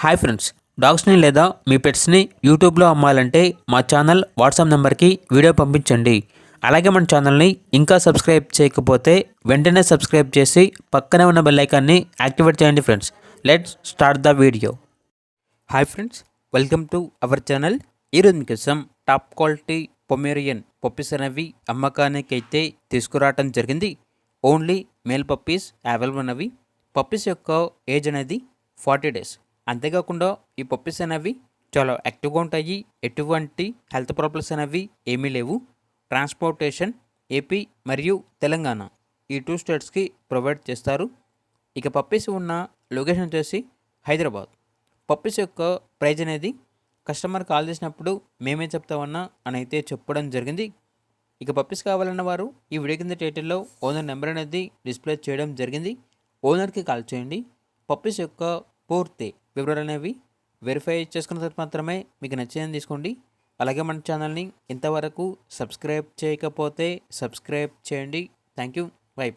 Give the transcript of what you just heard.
Hi friends, డాగ్స్ని లేదా మీ పెట్స్ని యూట్యూబ్లో అమ్మాలంటే మా ఛానల్ వాట్సాప్ నెంబర్కి వీడియో పంపించండి. అలాగే మన ఛానల్ని ఇంకా సబ్స్క్రైబ్ చేయకపోతే వెంటనే సబ్స్క్రైబ్ చేసి పక్కనే ఉన్న బెల్ ఐకాన్ని యాక్టివేట్ చేయండి friends. Let's start the video. Hi friends, welcome to our channel. ఈరోజు మీకోసం టాప్ క్వాలిటీ పొమేరియన్ పప్పీస్ అనేవి అమ్మకానికి అయితే తీసుకురావటం జరిగింది. ఓన్లీ మేల్ పప్పీస్ అవైలబుల్ ఉన్నవి. పప్పీస్ యొక్క ఏజ్ అనేది 40 days. అంతేకాకుండా ఈ పప్పీస్ అనేవి చాలా యాక్టివ్గా ఉంటాయి. ఎటువంటి హెల్త్ ప్రాబ్లమ్స్ అనేవి ఏమీ లేవు. ట్రాన్స్పోర్టేషన్ ఏపీ మరియు తెలంగాణ ఈ 2 స్టేట్స్కి ప్రొవైడ్ చేస్తారు. ఇక పప్పీస్ ఉన్న లొకేషన్ వచ్చేసి హైదరాబాద్. పప్పీస్ యొక్క ప్రైజ్ అనేది కస్టమర్ కాల్ చేసినప్పుడు మేమే చెప్తామన్నా అని అయితే చెప్పడం జరిగింది. ఇక పప్పీస్ కావాలన్న వారు ఈ వీడియో కింద టైటిల్లో ఓనర్ నెంబర్ అనేది డిస్ప్లే చేయడం జరిగింది. ఓనర్కి కాల్ చేయండి. పప్పీస్ యొక్క పూర్తి వివరాలు అనేవి వెరిఫై చేసుకున్న తర్వాత మాత్రమే మీకు నచ్చిందని తీసుకోండి. అలాగే మన ఛానల్ని ఇంతవరకు సబ్స్క్రైబ్ చేయకపోతే సబ్స్క్రైబ్ చేయండి. Thank you. బై.